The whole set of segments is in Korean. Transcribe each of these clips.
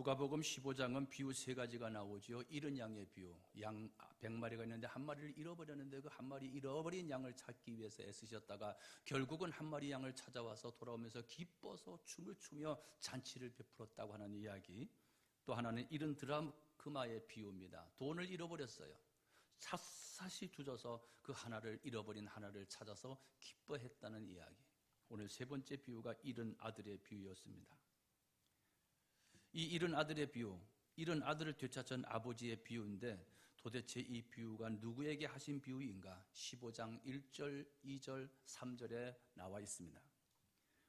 누가복음 15장은 비유 세 가지가 나오죠. 잃은 양의 비유. 양 100마리가 있는데 한 마리를 잃어버렸는데 그 한 마리 잃어버린 양을 찾기 위해서 애쓰셨다가 결국은 한 마리 양을 찾아와서 돌아오면서 기뻐서 춤을 추며 잔치를 베풀었다고 하는 이야기. 또 하나는 잃은 드라크마의 비유입니다. 돈을 잃어버렸어요. 샅샅이 뒤져서 그 하나를 잃어버린 하나를 찾아서 기뻐했다는 이야기. 오늘 세 번째 비유가 잃은 아들의 비유였습니다. 이 잃은 아들의 비유, 잃은 아들을 되찾은 아버지의 비유인데 도대체 이 비유가 누구에게 하신 비유인가? 15장 1절, 2절, 3절에 나와 있습니다.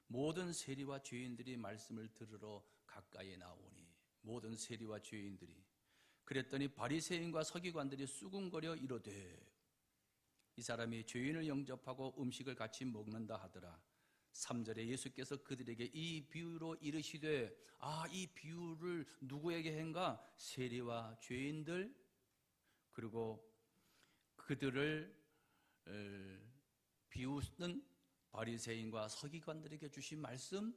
모든 세리와 죄인들이 말씀을 들으러 가까이 나오니, 모든 세리와 죄인들이 그랬더니 바리새인과 서기관들이 수군거려 이르되, 이 사람이 죄인을 영접하고 음식을 같이 먹는다 하더라. 3절에 예수께서 그들에게 이 비유로 이르시되, 이 비유를 누구에게 한가? 세리와 죄인들, 그리고 그들을 비우는 바리새인과 서기관들에게 주신 말씀.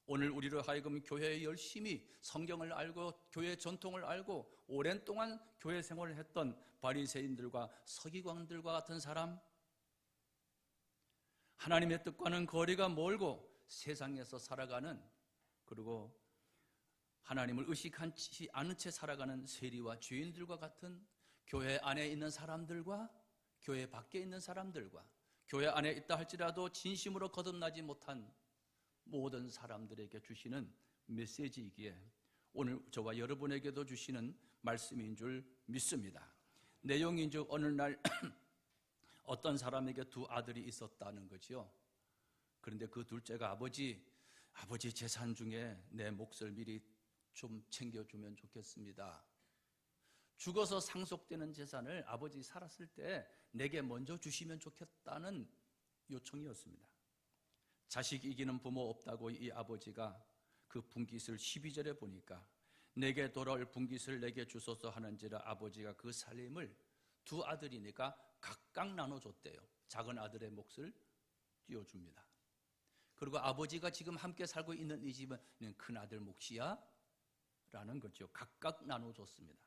오늘 우리로 하여금 교회에 열심히 성경을 알고 교회 전통을 알고 오랜 동안 교회 생활을 했던 바리새인들과 서기관들과 같은 사람, 하나님의 뜻과는 거리가 멀고 세상에서 살아가는, 그리고 하나님을 의식하지 않은 채 살아가는 세리와 죄인들과 같은 교회 안에 있는 사람들과 교회 밖에 있는 사람들과 교회 안에 있다 할지라도 진심으로 거듭나지 못한 모든 사람들에게 주시는 메시지이기에 오늘 저와 여러분에게도 주시는 말씀인 줄 믿습니다. 내용인즉 어느 날 어떤 사람에게 두 아들이 있었다는 거죠. 그런데 그 둘째가 아버지 재산 중에 내 몫을 미리 좀 챙겨주면 좋겠습니다. 죽어서 상속되는 재산을 아버지 살았을 때 내게 먼저 주시면 좋겠다는 요청이었습니다. 자식 이기는 부모 없다고 이 아버지가 그 분깃을 12절에 보니까 내게 돌아올 분깃을 내게 주소서 하는지라 아버지가 그 살림을 두 아들이니까 각각 나눠줬대요. 작은 아들의 몫을 띄워줍니다. 그리고 아버지가 지금 함께 살고 있는 이 집은 큰 아들 몫이야? 라는 거죠. 각각 나눠줬습니다.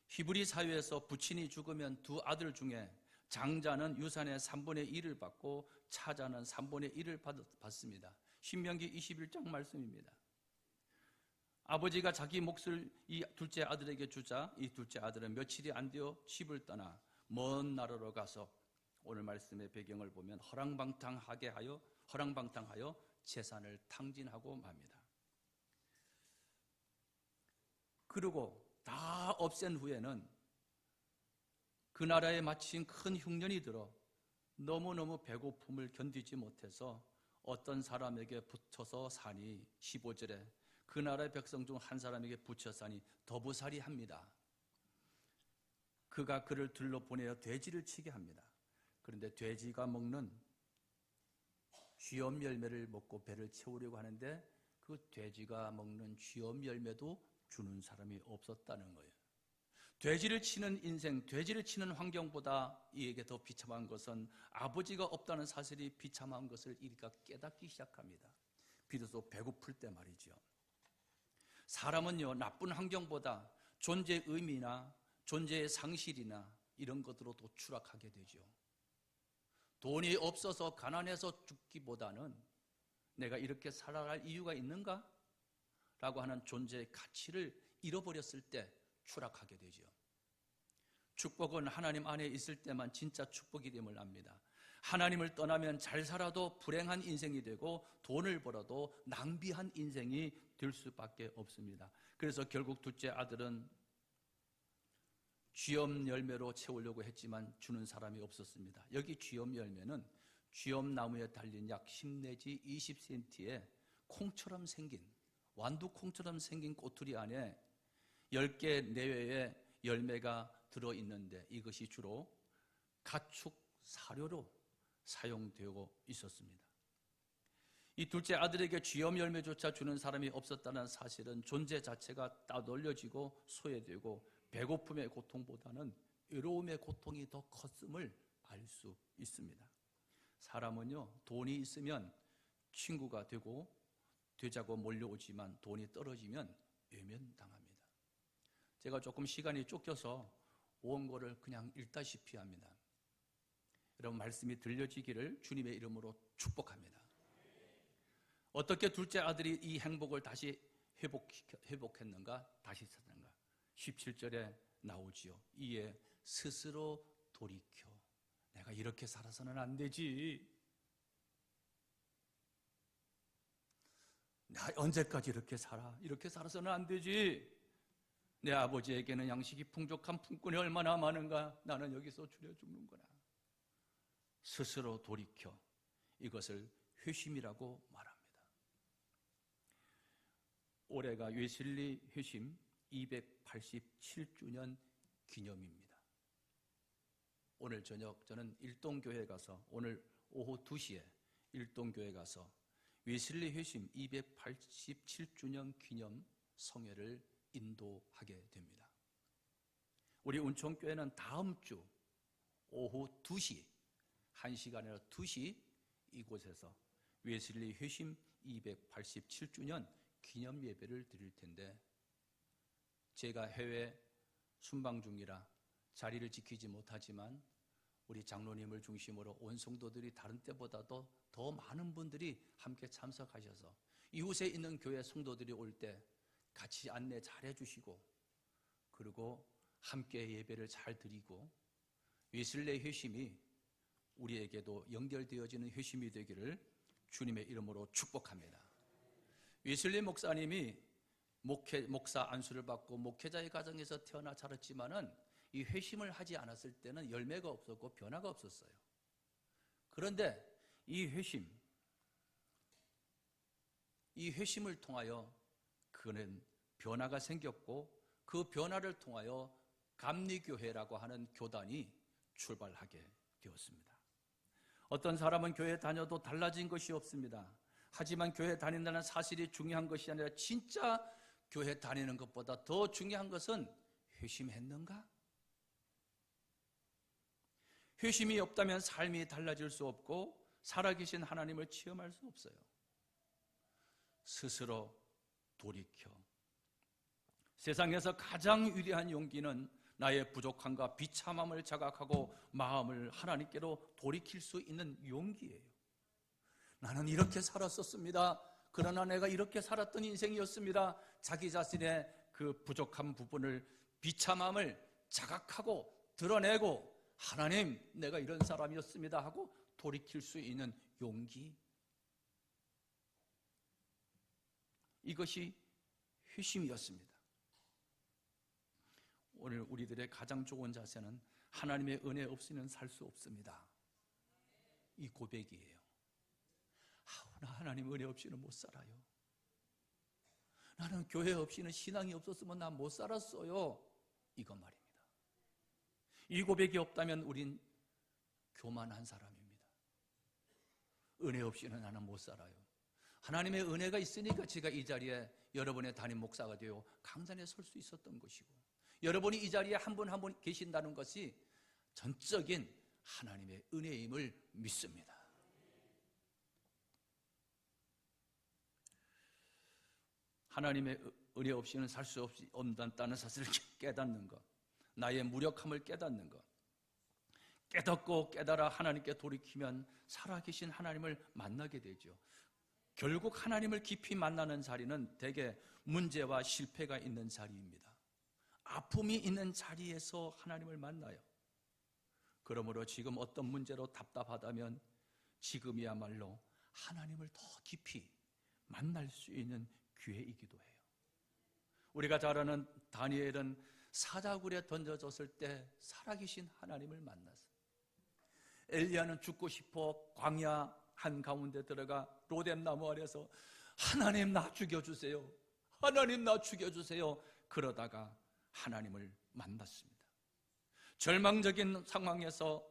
히브리 사회에서 부친이 죽으면 두 아들 중에 장자는 유산의 3분의 1을 받고 차자는 3분의 1을 받습니다. 신명기 21장 말씀입니다. 아버지가 자기 몫을 이 둘째 아들에게 주자 이 둘째 아들은 며칠이 안 되어 집을 떠나 먼 나라로 가서 오늘 말씀의 배경을 보면 허랑방탕하여 재산을 탕진하고 맙니다. 그리고 다 없앤 후에는 그 나라에 마침 큰 흉년이 들어 너무너무 배고픔을 견디지 못해서 어떤 사람에게 붙어서 사니 15절에 그 나라의 백성 중 한 사람에게 붙여 사니 더부살이 합니다. 그가 그를 들러 보내어 돼지를 치게 합니다. 그런데 돼지가 먹는 쥐엄 열매를 먹고 배를 채우려고 하는데 그 돼지가 먹는 쥐엄 열매도 주는 사람이 없었다는 거예요. 돼지를 치는 인생, 돼지를 치는 환경보다 이에게 더 비참한 것은 아버지가 없다는 사실이 비참한 것을 이리가 깨닫기 시작합니다. 비로소 배고플 때 말이죠. 사람은요, 나쁜 환경보다 존재의 의미나 존재의 상실이나 이런 것으로 더 추락하게 되죠. 돈이 없어서 가난해서 죽기보다는 내가 이렇게 살아갈 이유가 있는가? 라고 하는 존재의 가치를 잃어버렸을 때 추락하게 되죠. 축복은 하나님 안에 있을 때만 진짜 축복임을 압니다. 하나님을 떠나면 잘 살아도 불행한 인생이 되고 돈을 벌어도 낭비한 인생이 될 수밖에 없습니다. 그래서 결국 둘째 아들은 쥐엄 열매로 채우려고 했지만 주는 사람이 없었습니다. 여기 쥐엄 열매는 쥐엄 나무에 달린 약 10 내지 20cm의 콩처럼 생긴 완두콩처럼 생긴 꼬투리 안에 10개 내외의 열매가 들어있는데 이것이 주로 가축 사료로 사용되고 있었습니다. 이 둘째 아들에게 쥐엄 열매조차 주는 사람이 없었다는 사실은 존재 자체가 따돌려지고 소외되고 배고픔의 고통보다는 외로움의 고통이 더 컸음을 알 수 있습니다. 사람은요, 돈이 있으면 친구가 되고 되자고 몰려오지만 돈이 떨어지면 외면당합니다. 제가 조금 시간이 쫓겨서 온 거를 그냥 읽다시피 합니다. 여러분, 말씀이 들려지기를 주님의 이름으로 축복합니다. 어떻게 둘째 아들이 이 행복을 다시 회복했는가? 다시 찾았는가? 17절에 나오지요. 이에 스스로 돌이켜 내가 이렇게 살아서는 안 되지. 나 언제까지 이렇게 살아? 이렇게 살아서는 안 되지. 내 아버지에게는 양식이 풍족한 품꾼이 얼마나 많은가? 나는 여기서 줄여 죽는구나. 스스로 돌이켜 이것을 회심이라고 말합니다. 올해가 웨슬리 회심 287주년 기념입니다. 오늘 저녁 저는 일동교회 가서, 오늘 오후 2시에 일동교회 가서 웨슬리 회심 287주년 기념 성회를 인도하게 됩니다. 우리 운총교회는 다음 주 오후 2시, 1시가 아니라 2시 이곳에서 웨슬리 회심 287주년 기념 예배를 드릴 텐데, 제가 해외 순방 중이라 자리를 지키지 못하지만 우리 장로님을 중심으로 온 성도들이 다른 때보다도 더 많은 분들이 함께 참석하셔서 이웃에 있는 교회 성도들이 올 때 같이 안내 잘 해주시고, 그리고 함께 예배를 잘 드리고 웨슬리 회심이 우리에게도 연결되어지는 회심이 되기를 주님의 이름으로 축복합니다. 웨슬리 목사님이 목사 안수를 받고 목회자의 가정에서 태어나 자랐지만은 이 회심을 하지 않았을 때는 열매가 없었고 변화가 없었어요. 그런데 이 회심을 통하여 그는 변화가 생겼고, 그 변화를 통하여 감리교회라고 하는 교단이 출발하게 되었습니다. 어떤 사람은 교회 다녀도 달라진 것이 없습니다. 하지만 교회 다닌다는 사실이 중요한 것이 아니라 진짜 교회 다니는 것보다 더 중요한 것은 회심했는가? 회심이 없다면 삶이 달라질 수 없고 살아계신 하나님을 체험할 수 없어요. 스스로 돌이켜. 세상에서 가장 위대한 용기는 나의 부족함과 비참함을 자각하고 마음을 하나님께로 돌이킬 수 있는 용기예요. 나는 이렇게 살았었습니다. 그러나 내가 이렇게 살았던 인생이었습니다. 자기 자신의 그 부족한 부분을, 비참함을 자각하고 드러내고, 하나님, 내가 이런 사람이었습니다 하고 돌이킬 수 있는 용기, 이것이 회심이었습니다. 오늘 우리들의 가장 좋은 자세는 하나님의 은혜 없이는 살 수 없습니다. 이 고백이에요. 나 하나님 은혜 없이는 못 살아요. 나는 교회 없이는, 신앙이 없었으면 난 못 살았어요. 이거 말입니다. 이 고백이 없다면 우린 교만한 사람입니다. 은혜 없이는 나는 못 살아요. 하나님의 은혜가 있으니까 제가 이 자리에 여러분의 담임 목사가 되어 강단에 설 수 있었던 것이고, 여러분이 이 자리에 한 분 한 분 계신다는 것이 전적인 하나님의 은혜임을 믿습니다. 하나님의 은혜 없이는 살 수 없다는 사실을 깨닫는 것, 나의 무력함을 깨닫는 것, 깨닫고 깨달아 하나님께 돌이키면 살아계신 하나님을 만나게 되죠. 결국 하나님을 깊이 만나는 자리는 대개 문제와 실패가 있는 자리입니다. 아픔이 있는 자리에서 하나님을 만나요. 그러므로 지금 어떤 문제로 답답하다면 지금이야말로 하나님을 더 깊이 만날 수 있는 기회이기도 해요. 우리가 잘 아는 다니엘은 사자굴에 던져졌을 때 살아계신 하나님을 만났어요. 엘리야는 죽고 싶어 광야 한가운데 들어가 로뎀나무 아래서 하나님 나 죽여주세요, 하나님 나 죽여주세요, 그러다가 하나님을 만났습니다. 절망적인 상황에서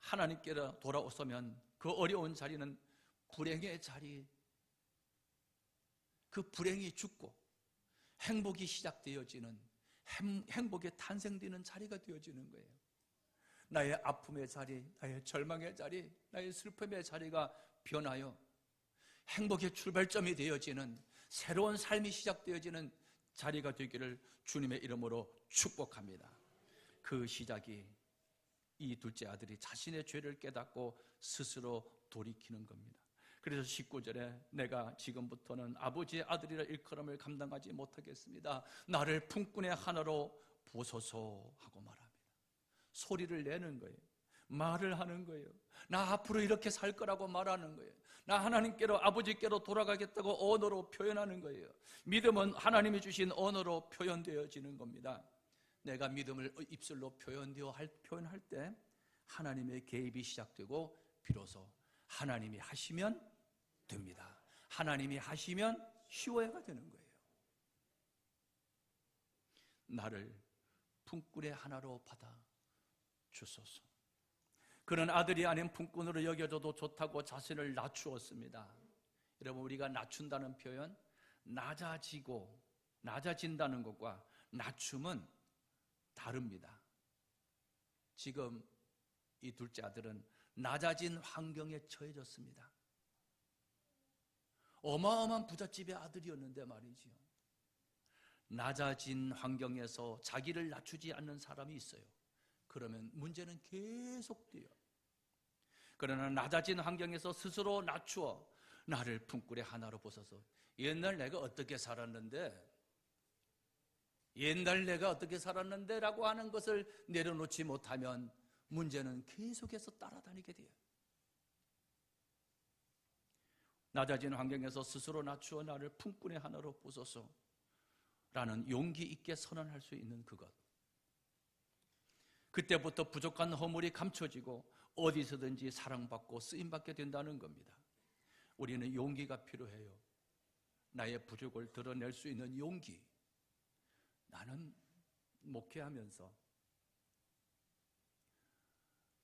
하나님께로 돌아오서면 그 어려운 자리는 불행의 자리, 그 불행이 죽고 행복이 시작되어지는, 행복이 탄생되는 자리가 되어지는 거예요. 나의 아픔의 자리, 나의 절망의 자리, 나의 슬픔의 자리가 변하여 행복의 출발점이 되어지는 새로운 삶이 시작되어지는 자리가 되기를 주님의 이름으로 축복합니다. 그 시작이 이 둘째 아들이 자신의 죄를 깨닫고 스스로 돌이키는 겁니다. 그래서 19절에 내가 지금부터는 아버지의 아들이라 일컬음을 감당하지 못하겠습니다. 나를 품꾼의 하나로 보소서 하고 말합니다. 소리를 내는 거예요. 말을 하는 거예요. 나 앞으로 이렇게 살 거라고 말하는 거예요. 나 하나님께로, 아버지께로 돌아가겠다고 언어로 표현하는 거예요. 믿음은 하나님이 주신 언어로 표현되어지는 겁니다. 내가 믿음을 입술로 표현할 때 하나님의 개입이 시작되고 비로소 하나님이 하시면 됩니다. 하나님이 하시면 쉬워야 되는 거예요. 나를 품꾼의 하나로 받아 주소서. 그는 아들이 아닌 품꾼으로 여겨져도 좋다고 자신을 낮추었습니다. 여러분, 우리가 낮춘다는 표현, 낮아진다는 것과 낮춤은 다릅니다. 지금 이 둘째 아들은 낮아진 환경에 처해졌습니다. 어마어마한 부잣집의 아들이었는데 말이지요. 낮아진 환경에서 자기를 낮추지 않는 사람이 있어요. 그러면 문제는 계속돼요. 그러나 낮아진 환경에서 스스로 낮추어 나를 품꾼의 하나로 보소서. 옛날 내가 어떻게 살았는데 라고 하는 것을 내려놓지 못하면 문제는 계속해서 따라다니게 돼요. 낮아진 환경에서 스스로 낮추어 나를 품꾼의 하나로 보소서 라는 용기 있게 선언할 수 있는 그것. 그때부터 부족한 허물이 감춰지고 어디서든지 사랑받고 쓰임받게 된다는 겁니다. 우리는 용기가 필요해요. 나의 부족을 드러낼 수 있는 용기. 나는 목회하면서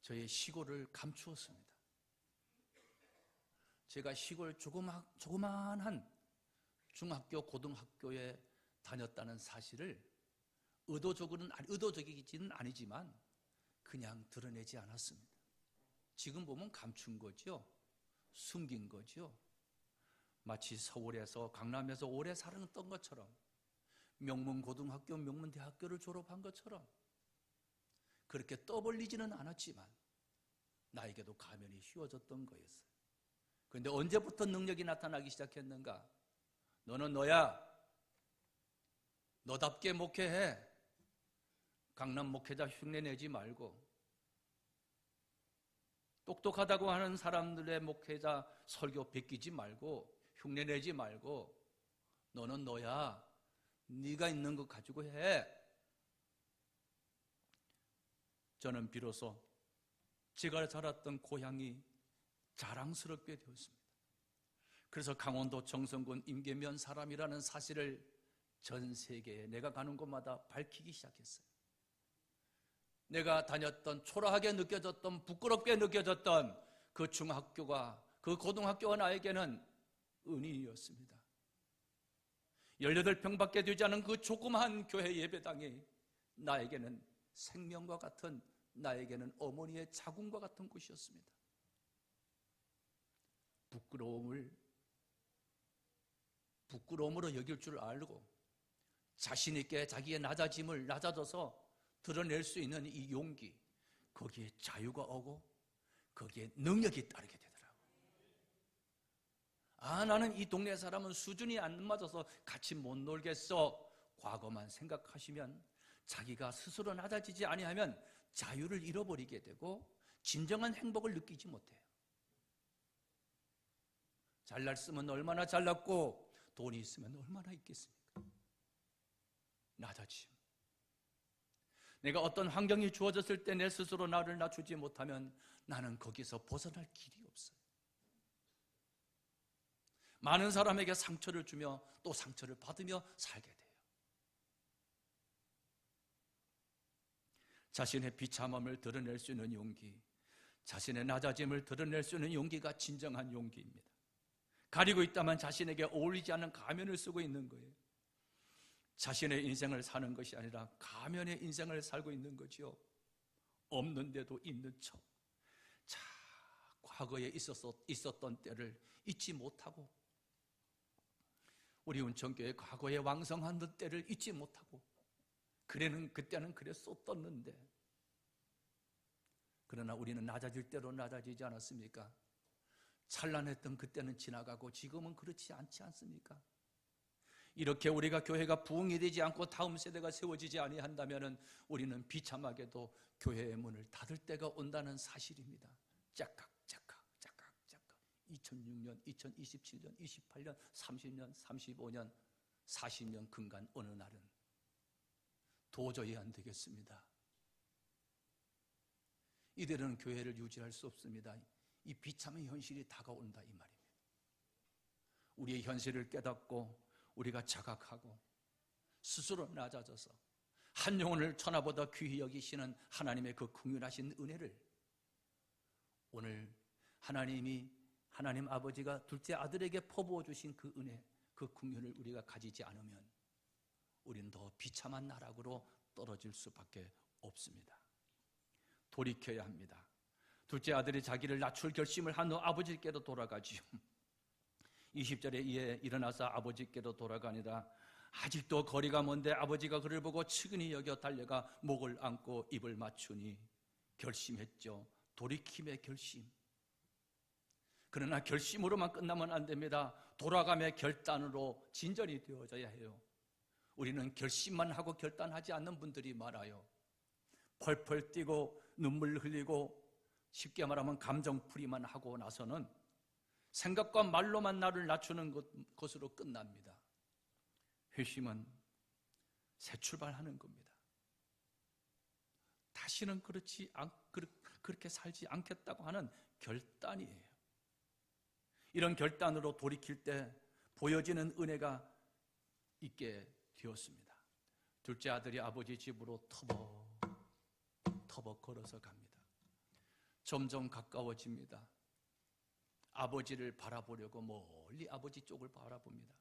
저의 시골을 감추었습니다. 제가 시골 조그마한 중학교, 고등학교에 다녔다는 사실을 의도적이지는 아니지만 그냥 드러내지 않았습니다. 지금 보면 감춘 거죠. 숨긴 거죠. 마치 서울에서, 강남에서 오래 살았던 것처럼, 명문고등학교, 명문대학교를 졸업한 것처럼 그렇게 떠벌리지는 않았지만 나에게도 가면이 씌워졌던 거였어요. 그런데 언제부터 능력이 나타나기 시작했는가? 너는 너야. 너답게 목회해. 강남 목회자 흉내내지 말고, 똑똑하다고 하는 사람들의 목회자 설교 베끼지 말고, 흉내내지 말고, 너는 너야. 네가 있는 것 가지고 해. 저는 비로소 제가 자랐던 고향이 자랑스럽게 되었습니다. 그래서 강원도 정선군 임계면 사람이라는 사실을 전 세계에 내가 가는 곳마다 밝히기 시작했어요. 내가 다녔던, 초라하게 느껴졌던, 부끄럽게 느껴졌던 그 중학교가, 그 고등학교가 나에게는 은인이었습니다. 18평밖에 되지 않은 그 조그마한 교회 예배당이 나에게는 생명과 같은, 나에게는 어머니의 자궁과 같은 곳이었습니다. 부끄러움으로 여길 줄 알고 자신 있게 자기의 낮아져서 드러낼 수 있는 이 용기, 거기에 자유가 오고 거기에 능력이 따르게 되더라고요. 나는 이 동네 사람은 수준이 안 맞아서 같이 못 놀겠어. 과거만 생각하시면 자기가 스스로 낮아지지 아니하면 자유를 잃어버리게 되고 진정한 행복을 느끼지 못해요. 잘났으면 얼마나 잘났고 돈이 있으면 얼마나 있겠습니까? 낮아짐. 내가 어떤 환경이 주어졌을 때 내 스스로 나를 낮추지 못하면 나는 거기서 벗어날 길이 없어요. 많은 사람에게 상처를 주며 또 상처를 받으며 살게 돼요. 자신의 비참함을 드러낼 수 있는 용기, 자신의 낮아짐을 드러낼 수 있는 용기가 진정한 용기입니다. 가리고 있다면 자신에게 어울리지 않는 가면을 쓰고 있는 거예요. 자신의 인생을 사는 것이 아니라 가면의 인생을 살고 있는 거죠. 없는데도 있는 척. 자꾸 과거에 있었던 때를 잊지 못하고, 우리 운천교회 과거에 왕성한 때를 잊지 못하고, 그때는 그랬었었는데, 그러나 우리는 낮아질 대로 낮아지지 않았습니까? 찬란했던 그때는 지나가고 지금은 그렇지 않지 않습니까? 이렇게 우리가 교회가 부흥이 되지 않고 다음 세대가 세워지지 아니한다면 우리는 비참하게도 교회의 문을 닫을 때가 온다는 사실입니다. 짝각 2006년, 2027년, 28년, 30년, 35년, 40년 근간 어느 날은 도저히 안 되겠습니다. 이대로는 교회를 유지할 수 없습니다. 이 비참한 현실이 다가온다 이 말입니다. 우리의 현실을 깨닫고 우리가 자각하고 스스로 낮아져서 한 영혼을 천하보다 귀히 여기시는 하나님의 그 긍휼하신 은혜를, 오늘 하나님 아버지가 둘째 아들에게 퍼부어 주신 그 은혜, 그 긍휼을 우리가 가지지 않으면 우리는 더 비참한 나락으로 떨어질 수밖에 없습니다. 돌이켜야 합니다. 둘째 아들이 자기를 낮출 결심을 한 후 아버지께로 돌아가지요. 20절에 이에 일어나서 아버지께로 돌아가니라. 아직도 거리가 먼데 아버지가 그를 보고 측은히 여겨 달려가 목을 안고 입을 맞추니 결심했죠. 돌이킴의 결심. 그러나 결심으로만 끝나면 안 됩니다. 돌아감의 결단으로 진전이 되어져야 해요. 우리는 결심만 하고 결단하지 않는 분들이 많아요. 펄펄 뛰고 눈물 흘리고 쉽게 말하면 감정풀이만 하고 나서는 생각과 말로만 나를 낮추는 것으로 끝납니다. 회심은 새 출발하는 겁니다. 다시는 그렇게 살지 않겠다고 하는 결단이에요. 이런 결단으로 돌이킬 때 보여지는 은혜가 있게 되었습니다. 둘째 아들이 아버지 집으로 터벅 걸어서 갑니다. 점점 가까워집니다. 아버지를 바라보려고 멀리 아버지 쪽을 바라봅니다.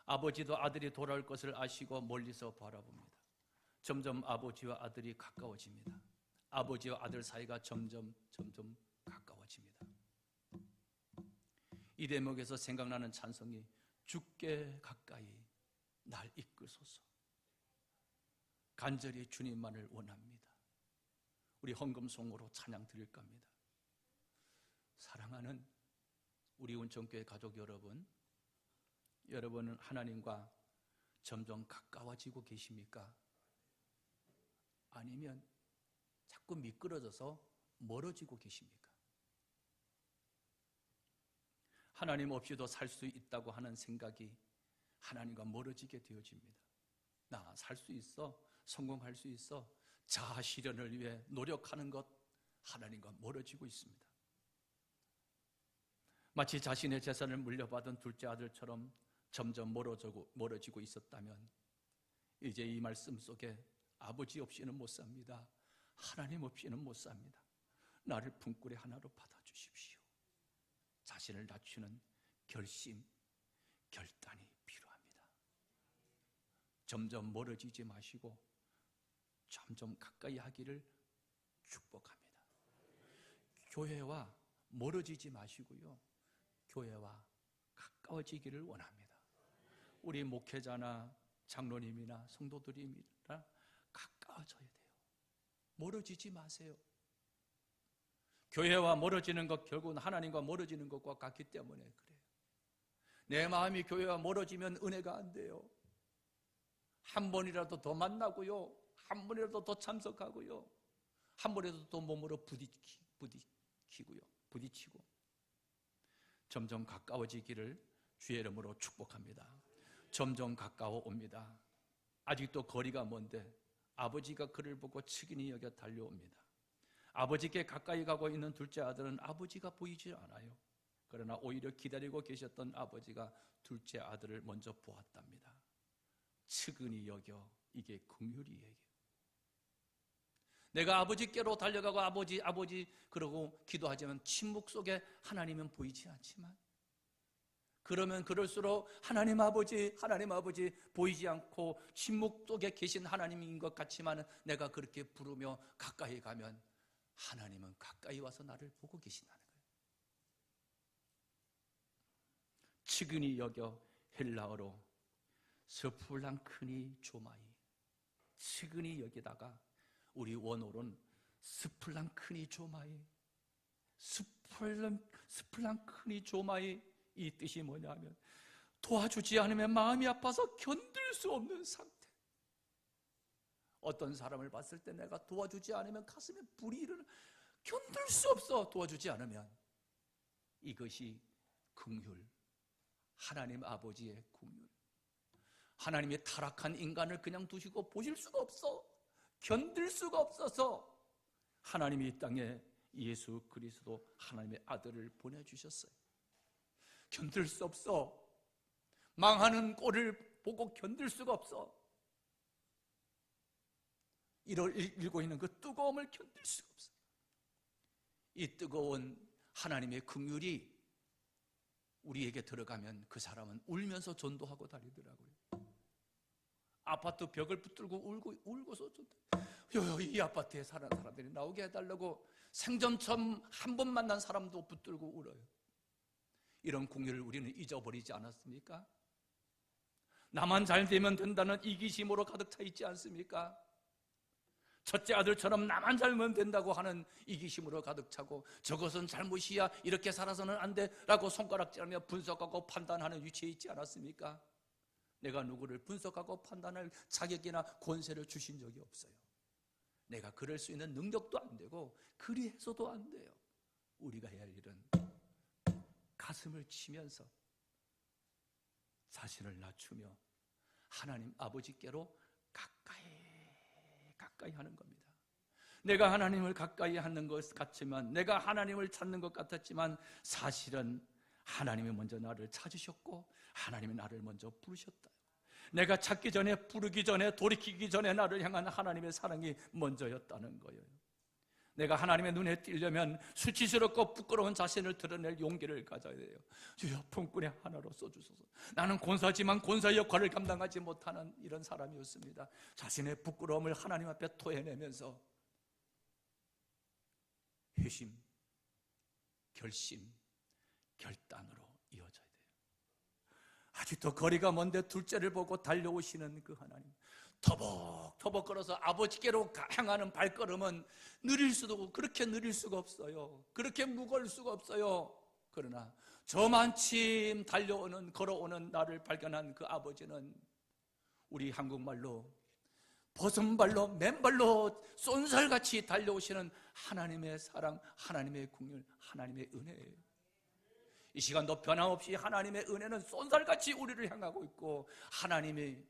아버지도 아들이 돌아올 것을 아시고 멀리서 바라봅니다. 점점 아버지와 아들이 가까워집니다. 아버지와 아들 사이가 점점 가까워집니다. 이 대목에서 생각나는 찬송이 주께 가까이 날 이끄소서. 간절히 주님만을 원합니다. 우리 헌금송으로 찬양 드릴까 합니다. 사랑하는 우리 운천교회 가족 여러분, 여러분은 하나님과 점점 가까워지고 계십니까? 아니면 자꾸 미끄러져서 멀어지고 계십니까? 하나님 없이도 살 수 있다고 하는 생각이 하나님과 멀어지게 되어집니다. 나 살 수 있어, 성공할 수 있어, 자아 실현을 위해 노력하는 것, 하나님과 멀어지고 있습니다. 마치 자신의 재산을 물려받은 둘째 아들처럼 점점 멀어지고 있었다면 이제 이 말씀 속에 아버지 없이는 못 삽니다. 하나님 없이는 못 삽니다. 나를 품꾼의 하나로 받아주십시오. 자신을 낮추는 결심, 결단이 필요합니다. 점점 멀어지지 마시고 점점 가까이 하기를 축복합니다. 교회와 멀어지지 마시고요, 교회와 가까워지기를 원합니다. 우리 목회자나 장로님이나 성도들이나 가까워져야 돼요. 멀어지지 마세요. 교회와 멀어지는 것 결국은 하나님과 멀어지는 것과 같기 때문에 그래요. 내 마음이 교회와 멀어지면 은혜가 안 돼요. 한 번이라도 더 만나고요, 한 번이라도 더 참석하고요, 한 번이라도 더 몸으로 부딪히고 점점 가까워지기를 주의 이름으로 축복합니다. 점점 가까워 옵니다. 아직도 거리가 먼데 아버지가 그를 보고 측은히 여겨 달려옵니다. 아버지께 가까이 가고 있는 둘째 아들은 아버지가 보이지 않아요. 그러나 오히려 기다리고 계셨던 아버지가 둘째 아들을 먼저 보았답니다. 측은히 여겨, 이게 긍휼이에요. 내가 아버지께로 달려가고 아버지 그러고 기도하지만 침묵 속에 하나님은 보이지 않지만, 그러면 그럴수록 하나님 아버지 보이지 않고 침묵 속에 계신 하나님인 것 같지만 내가 그렇게 부르며 가까이 가면 하나님은 가까이 와서 나를 보고 계신다는 거예요. 측은히 여겨 헬라어로 스플랑크니 조마이, 측은히 여기다가 우리 원어로는 스플랑크니 조마이, 스플랑크니 조마이, 이 뜻이 뭐냐면 도와주지 않으면 마음이 아파서 견딜 수 없는 상태. 어떤 사람을 봤을 때 내가 도와주지 않으면 가슴에 불이 일어나, 견딜 수 없어. 도와주지 않으면. 이것이 긍휼, 하나님 아버지의 긍휼. 하나님의 타락한 인간을 그냥 두시고 보실 수가 없어. 견딜 수가 없어서 하나님이 이 땅에 예수 그리스도 하나님의 아들을 보내주셨어요. 견딜 수 없어. 망하는 꼴을 보고 견딜 수가 없어. 이를 읽고 있는 그 뜨거움을 견딜 수가 없어. 이 뜨거운 하나님의 긍휼이 우리에게 들어가면 그 사람은 울면서 전도하고 다니더라고요. 아파트 벽을 붙들고 울고서 이 아파트에 사는 사람들이 나오게 해달라고 생전 처음 한 번 만난 사람도 붙들고 울어요. 이런 긍휼을 우리는 잊어버리지 않았습니까? 나만 잘 되면 된다는 이기심으로 가득 차 있지 않습니까? 첫째 아들처럼 나만 잘면 된다고 하는 이기심으로 가득 차고, 저것은 잘못이야, 이렇게 살아서는 안 돼 라고 손가락질하며 분석하고 판단하는 위치에 있지 않았습니까? 내가 누구를 분석하고 판단할 자격이나 권세를 주신 적이 없어요. 내가 그럴 수 있는 능력도 안 되고 그리해서도 안 돼요. 우리가 해야 할 일은 가슴을 치면서 자신을 낮추며 하나님 아버지께로 가까이 하는 겁니다. 내가 하나님을 가까이 하는 것 같지만, 내가 하나님을 찾는 것 같았지만 사실은 하나님이 먼저 나를 찾으셨고 하나님이 나를 먼저 부르셨다. 내가 찾기 전에, 부르기 전에, 돌이키기 전에 나를 향한 하나님의 사랑이 먼저였다는 거예요. 내가 하나님의 눈에 띄려면 수치스럽고 부끄러운 자신을 드러낼 용기를 가져야 돼요. 주여, 품꾼의 하나로 써주소서. 나는 권사지만 권사의 역할을 감당하지 못하는 이런 사람이었습니다. 자신의 부끄러움을 하나님 앞에 토해내면서 회심, 결심, 결단으로 이어져야 돼요. 아직도 거리가 먼데 둘째를 보고 달려오시는 그 하나님, 터벅터벅 걸어서 아버지께로 향하는 발걸음은 느릴 수도 없고, 그렇게 느릴 수가 없어요. 그렇게 무거울 수가 없어요. 그러나 저만침 달려오는, 걸어오는 나를 발견한 그 아버지는 우리 한국말로 벗은발로, 맨발로 쏜살같이 달려오시는 하나님의 사랑, 하나님의 긍휼, 하나님의 은혜예요. 이 시간도 변함없이 하나님의 은혜는 쏜살같이 우리를 향하고 있고, 하나님이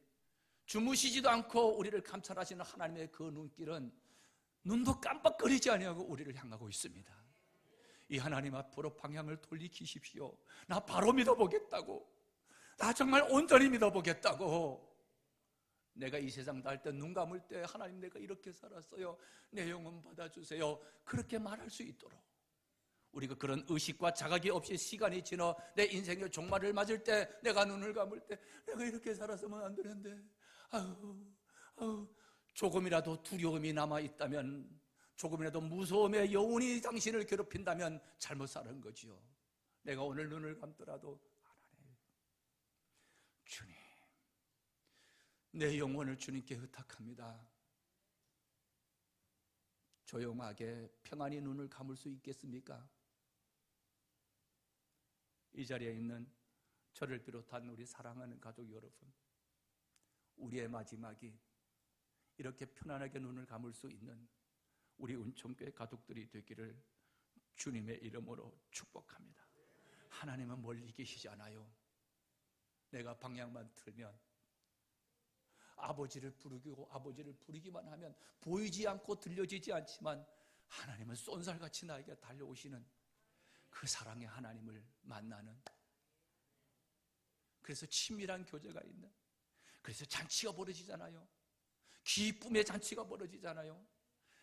주무시지도 않고 우리를 감찰하시는 하나님의 그 눈길은 눈도 깜빡거리지 아니하고 우리를 향하고 있습니다. 이 하나님 앞으로 방향을 돌리키십시오. 나 바로 믿어보겠다고, 나 정말 온전히 믿어보겠다고. 내가 이 세상 살 때, 눈 감을 때 하나님 내가 이렇게 살았어요, 내 영혼 받아주세요, 그렇게 말할 수 있도록 우리가 그런 의식과 자각이 없이 시간이 지나 내 인생의 종말을 맞을 때, 내가 눈을 감을 때 내가 이렇게 살았으면 안 되는데, 조금이라도 두려움이 남아있다면, 조금이라도 무서움의 여운이 당신을 괴롭힌다면 잘못 살은 거지요. 내가 오늘 눈을 감더라도 하나님, 주님, 내 영혼을 주님께 의탁합니다. 조용하게 평안히 눈을 감을 수 있겠습니까? 이 자리에 있는 저를 비롯한 우리 사랑하는 가족 여러분, 우리의 마지막이 이렇게 편안하게 눈을 감을 수 있는 우리 은총교회 가족들이 되기를 주님의 이름으로 축복합니다. 하나님은 멀리 계시잖아요. 내가 방향만 틀면, 아버지를 부르기만 하면 보이지 않고 들려지지 않지만 하나님은 쏜살같이 나에게 달려오시는 그 사랑의 하나님을 만나는, 그래서 친밀한 교제가 있는, 그래서 잔치가 벌어지잖아요. 기쁨의 잔치가 벌어지잖아요.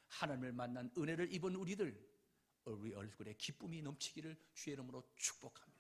하나님을 만난 은혜를 입은 우리들, 우리 얼굴에 기쁨이 넘치기를 주의 이름으로 축복합니다.